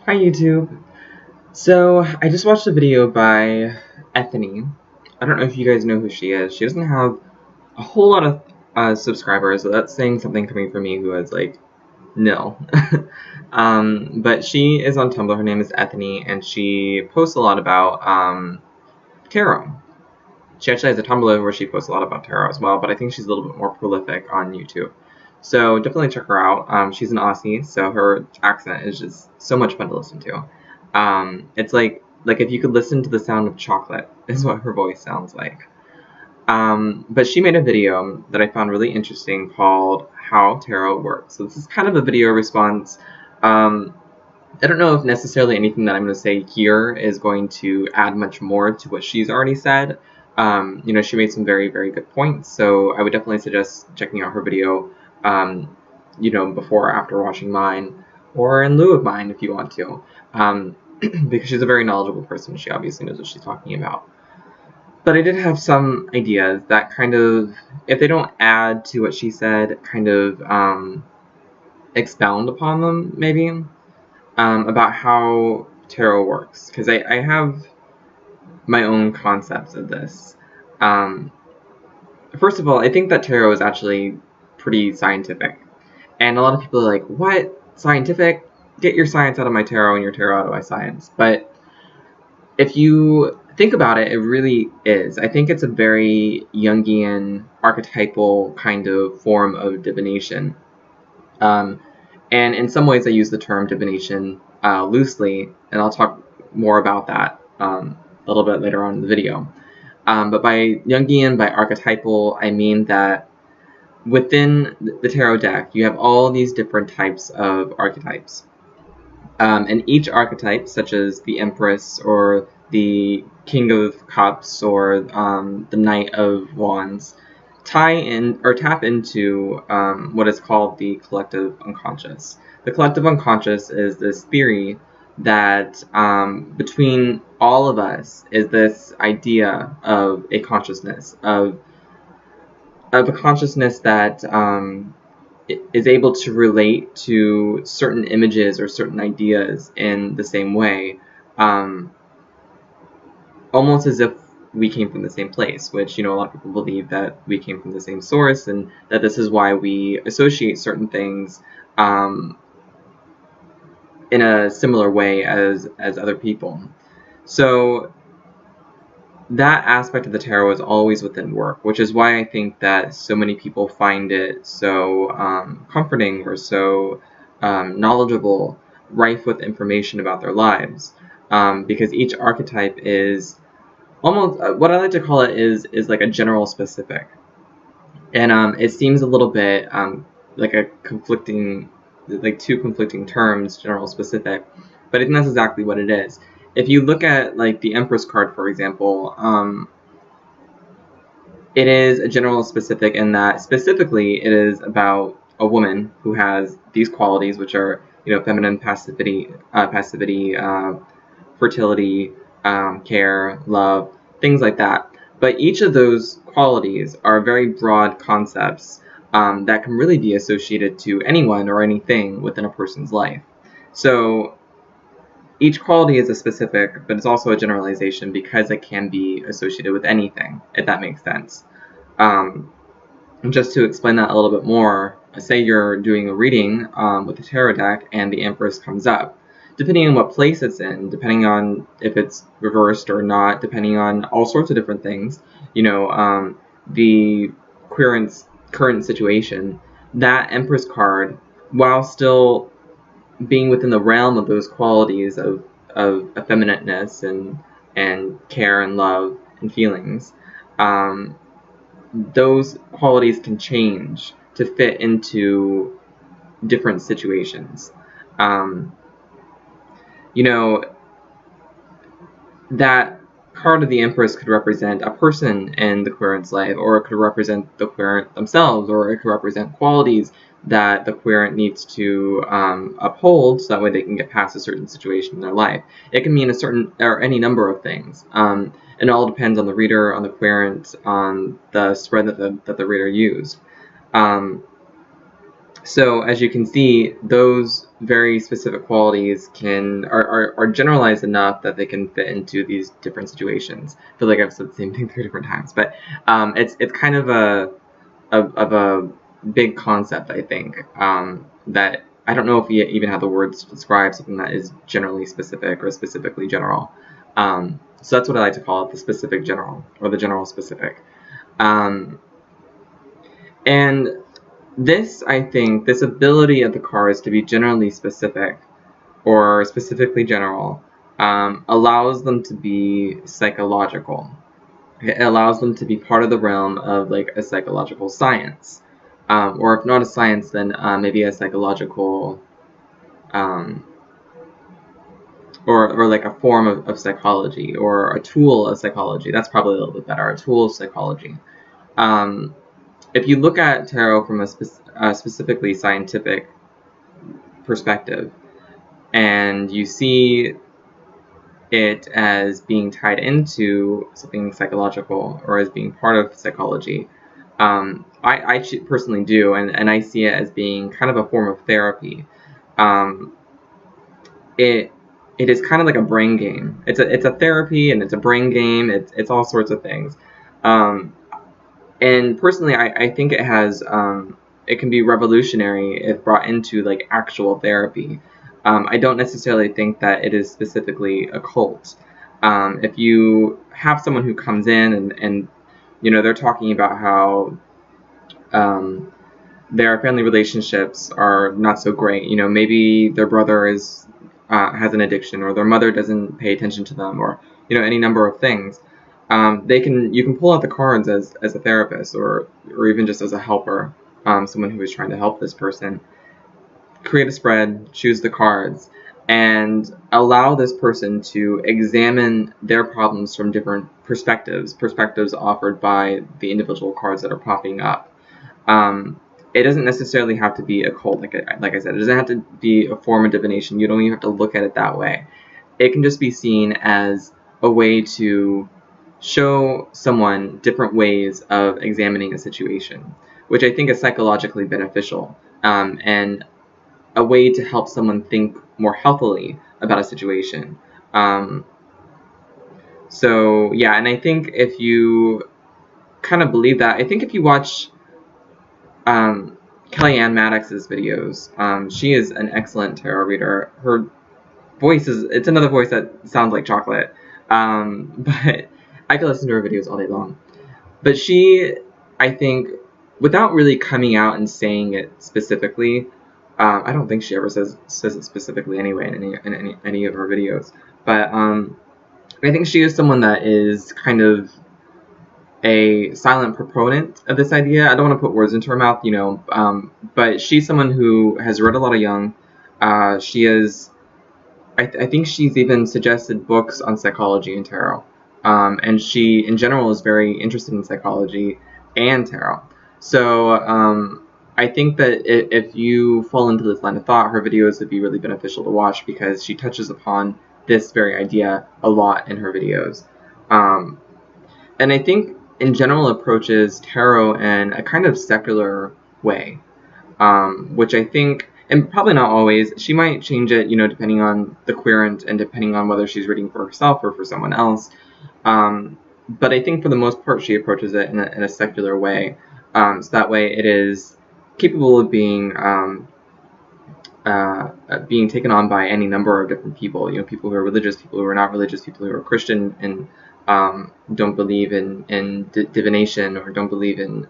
Hi YouTube. So I just watched a video by Ethony. I don't know if you guys know who she is. She doesn't have a whole lot of subscribers, so that's saying something coming from me who has like nil. But she is on Tumblr. Her name is Ethony, and she posts a lot about tarot. She actually has a Tumblr where she posts a lot about tarot as well, but I think she's a little bit more prolific on YouTube. So definitely check her out. She's an Aussie, so her accent is just so much fun to listen to. It's like if you could listen to the sound of chocolate is what her voice sounds like. But she made a video that I found really interesting called How Tarot Works. So this is kind of a video response. I don't know if necessarily anything that I'm going to say here is going to add much more to what she's already said. She made some very, very good points, so I would definitely suggest checking out her video, before or after watching mine, or in lieu of mine if you want to, because she's a very knowledgeable person. She obviously knows what she's talking about. But I did have some ideas that kind of, if they don't add to what she said, kind of expound upon them, maybe, about how tarot works, because I have my own concepts of this. First of all, I think that tarot is actually pretty scientific. And a lot of people are like, what? Scientific? Get your science out of my tarot and your tarot out of my science. But if you think about it, it really is. I think it's a very Jungian, archetypal kind of form of divination. And in some ways I use the term divination loosely, and I'll talk more about that a little bit later on in the video. But by Jungian, by archetypal, I mean that within the tarot deck, you have all these different types of archetypes. And each archetype, such as the Empress or the King of Cups or the Knight of Wands, tie in or tap into what is called the collective unconscious. The collective unconscious is this theory that between all of us is this idea of a consciousness, of a consciousness that is able to relate to certain images or certain ideas in the same way, almost as if we came from the same place, which, a lot of people believe that we came from the same source, and that this is why we associate certain things in a similar way as other people. So that aspect of the tarot is always within work, which is why I think that so many people find it so comforting or so knowledgeable, rife with information about their lives, because each archetype is almost, what I like to call it is like a general specific. And it seems a little bit like a conflicting, like two conflicting terms, general specific, but I think that's exactly what it is. If you look at like the Empress card, for example, it is a general specific in that specifically it is about a woman who has these qualities, which are, feminine passivity, fertility, care, love, things like that. But each of those qualities are very broad concepts that can really be associated to anyone or anything within a person's life. So each quality is a specific, but it's also a generalization because it can be associated with anything, if that makes sense. And just to explain that a little bit more, say you're doing a reading with the tarot deck and the Empress comes up. Depending on what place it's in, depending on if it's reversed or not, depending on all sorts of different things, the current situation, that Empress card, while still being within the realm of those qualities of effeminateness and care and love and feelings, those qualities can change to fit into different situations. That card of the Empress could represent a person in the querent's life, or it could represent the querent themselves, or it could represent qualities that the querent needs to uphold so that way they can get past a certain situation in their life. It can mean a certain or any number of things. It all depends on the reader, on the querent, on the spread that the reader used. So as you can see, those very specific qualities are generalized enough that they can fit into these different situations. I feel like I've said the same thing 3 different times, but it's kind of a big concept, I think, that I don't know if we even have the words to describe something that is generally specific or specifically general. So that's what I like to call it, the specific general, or the general specific. And this, I think, this ability of the cards to be generally specific or specifically general allows them to be psychological. It allows them to be part of the realm of like a psychological science, or if not a science, then maybe a psychological, or like a form of psychology, or a tool of psychology. That's probably a little bit better. A tool of psychology. If you look at tarot from a specifically scientific perspective, and you see it as being tied into something psychological or as being part of psychology, I personally do, and I see it as being kind of a form of therapy. It is kind of like a brain game. It's a therapy, and it's a brain game. It's all sorts of things. And personally, I think it has it can be revolutionary if brought into like actual therapy. I don't necessarily think that it is specifically occult. If you have someone who comes in and you know, they're talking about how their family relationships are not so great. You know, maybe their brother has an addiction, or their mother doesn't pay attention to them, or you know, any number of things. You can pull out the cards as a therapist, or even just as a helper, someone who is trying to help this person. Create a spread, choose the cards, and allow this person to examine their problems from different perspectives offered by the individual cards that are popping up. It doesn't necessarily have to be occult, like I said. It doesn't have to be a form of divination. You don't even have to look at it that way. It can just be seen as a way to show someone different ways of examining a situation, which I think is psychologically beneficial, and a way to help someone think more healthily about a situation. So yeah, and I think if you kind of believe that, I think if you watch Kellyanne Maddox's videos, she is an excellent tarot reader. Her voice it's another voice that sounds like chocolate, but I could listen to her videos all day long. But she, I think, without really coming out and saying it specifically, I don't think she ever says it specifically anyway in any of her videos. But I think she is someone that is kind of a silent proponent of this idea. I don't want to put words into her mouth, you know, but she's someone who has read a lot of Jung. She is, I think she's even suggested books on psychology and tarot. And she, in general, is very interested in psychology and tarot. So I think that if you fall into this line of thought, her videos would be really beneficial to watch, because she touches upon this very idea a lot in her videos. And I think, in general, approaches tarot in a kind of secular way, which I think, and probably not always, she might change it, you know, depending on the querent and depending on whether she's reading for herself or for someone else. But I think for the most part, she approaches it in a secular way. So that way it is capable of being taken on by any number of different people. You know, people who are religious, people who are not religious, people who are Christian and don't believe in divination, or don't believe in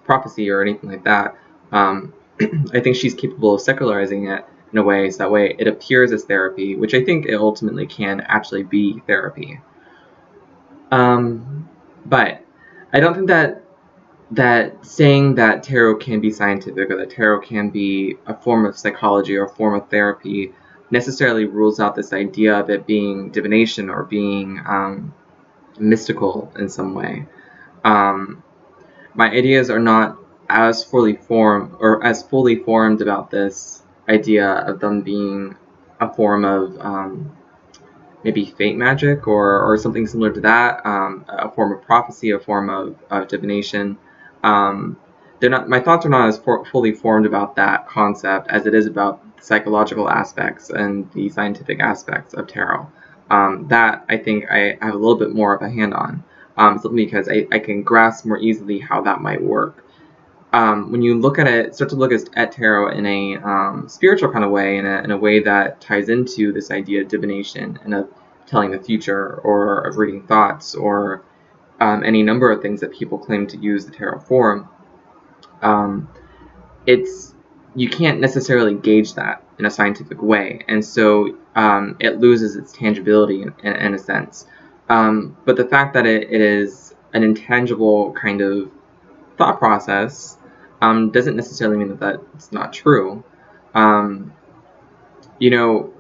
prophecy or anything like that. I think she's capable of secularizing it in a way so that way it appears as therapy, which I think it ultimately can actually be therapy. But I don't think that saying that tarot can be scientific, or that tarot can be a form of psychology or a form of therapy, necessarily rules out this idea of it being divination or being mystical in some way. My ideas are not as fully formed about this idea of them being a form of maybe fate magic, or something similar to that, a form of prophecy, a form of divination. my thoughts are not as fully formed about that concept as it is about the psychological aspects and the scientific aspects of tarot. That I think I have a little bit more of a hand on, simply because I can grasp more easily how that might work. When you look at it, start to look at tarot in a spiritual kind of way, in a way that ties into this idea of divination and of telling the future, or of reading thoughts, or any number of things that people claim to use the tarot for. You can't necessarily gauge that in a scientific way, and so it loses its tangibility in a sense. But the fact that it is an intangible kind of thought process doesn't necessarily mean that that's not true. You know,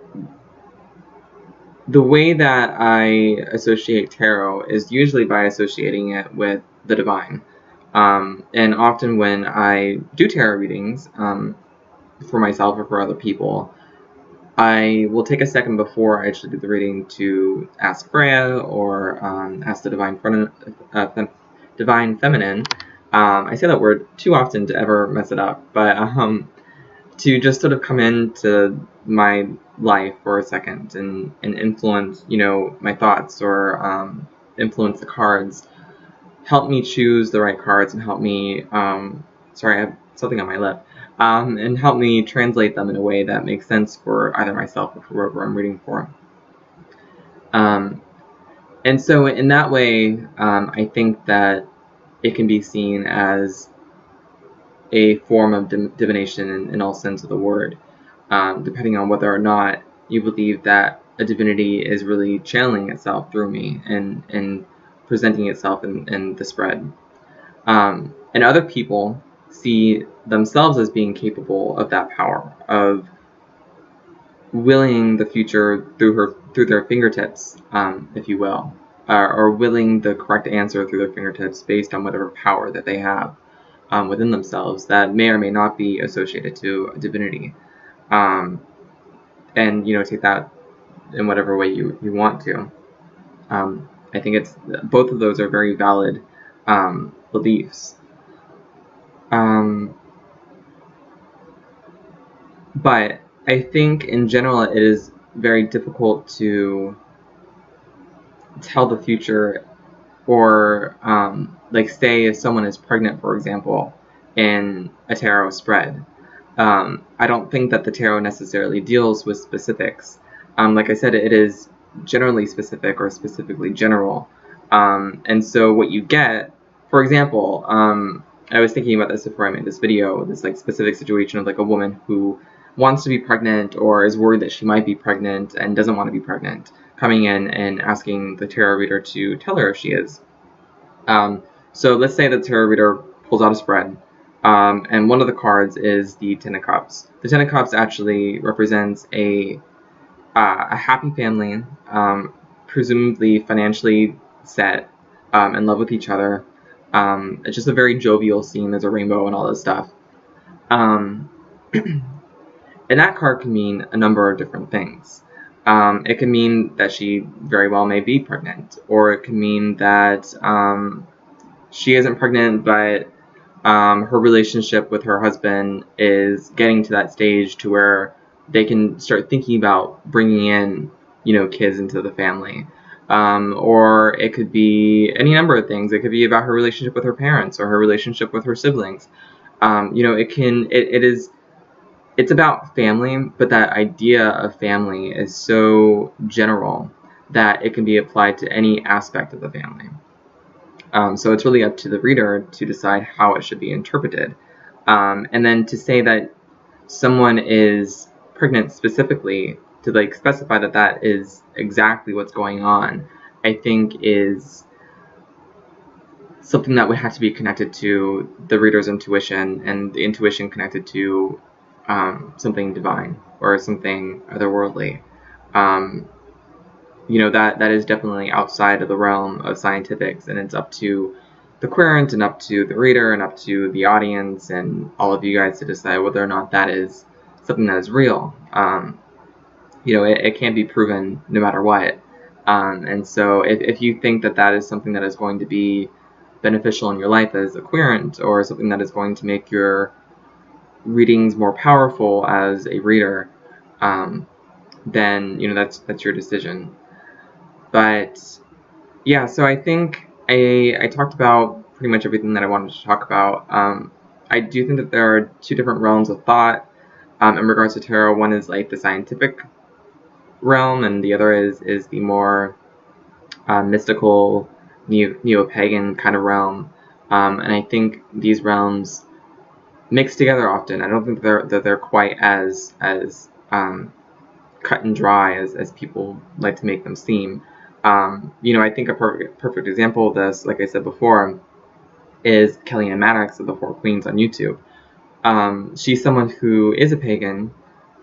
the way that I associate tarot is usually by associating it with the divine. And often when I do tarot readings for myself or for other people, I will take a second before I actually do the reading to ask Freya or ask the divine feminine. I say that word too often to ever mess it up, but to just sort of come into my life for a second and influence, my thoughts, or influence the cards, help me choose the right cards, and help me, sorry, I have something on my lip, and help me translate them in a way that makes sense for either myself or for whoever I'm reading for. And so in that way, I think that it can be seen as a form of divination in all sense of the word, depending on whether or not you believe that a divinity is really channeling itself through me and presenting itself in the spread. And other people see themselves as being capable of that power, of willing the future through their fingertips, if you will, or willing the correct answer through their fingertips based on whatever power that they have within themselves that may or may not be associated to a divinity. And take that in whatever way you want to. I think both of those are very valid beliefs. But I think in general it is very difficult to tell the future, or say if someone is pregnant, for example, in a tarot spread. I don't think that the tarot necessarily deals with specifics. Like I said, it is generally specific or specifically general. And so what you get, for example, I was thinking about this before I made this video, this specific situation of a woman who wants to be pregnant or is worried that she might be pregnant and doesn't want to be pregnant, coming in and asking the tarot reader to tell her if she is. So let's say the tarot reader pulls out a spread, and one of the cards is the Ten of Cups. The Ten of Cups actually represents a happy family, presumably financially set, in love with each other. It's just a very jovial scene. There's a rainbow and all this stuff. And that card can mean a number of different things. It can mean that she very well may be pregnant, or it can mean that she isn't pregnant, but her relationship with her husband is getting to that stage to where they can start thinking about bringing in, kids into the family. Or it could be any number of things. It could be about her relationship with her parents or her relationship with her siblings. It's about family, but that idea of family is so general that it can be applied to any aspect of the family. So it's really up to the reader to decide how it should be interpreted. And then to say that someone is pregnant specifically, to specify that that is exactly what's going on, I think is something that would have to be connected to the reader's intuition, and the intuition connected to something divine or something otherworldly. That is definitely outside of the realm of scientifics, and it's up to the querent and up to the reader and up to the audience and all of you guys to decide whether or not that is something that is real. It can't be proven no matter what. And so if you think that that is something that is going to be beneficial in your life as a querent, or something that is going to make your readings more powerful as a reader, then that's your decision. But yeah, so I think I talked about pretty much everything that I wanted to talk about. I do think that there are two different realms of thought in regards to tarot. One is like the scientific realm, and the other is the more mystical, neo-pagan kind of realm. And I think these realms mix together often. I don't think they're quite as cut and dry as people like to make them seem. I think a perfect example of this, like I said before, is Kellyanne Maddox of the Four Queens on YouTube. She's someone who is a pagan,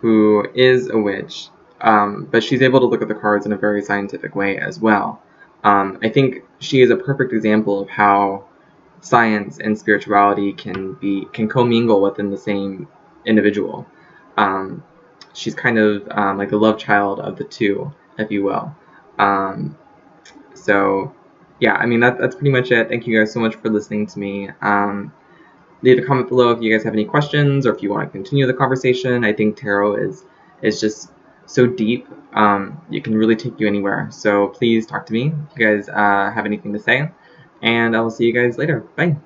who is a witch, but she's able to look at the cards in a very scientific way as well. I think she is a perfect example of how science and spirituality can commingle within the same individual. She's kind of like the love child of the two, if you will. So yeah, I mean that's pretty much it. Thank you guys so much for listening to me. Leave a comment below if you guys have any questions, or if you want to continue the conversation. I think tarot is just so deep. It can really take you anywhere. So please talk to me if you guys have anything to say, and I will see you guys later. Bye.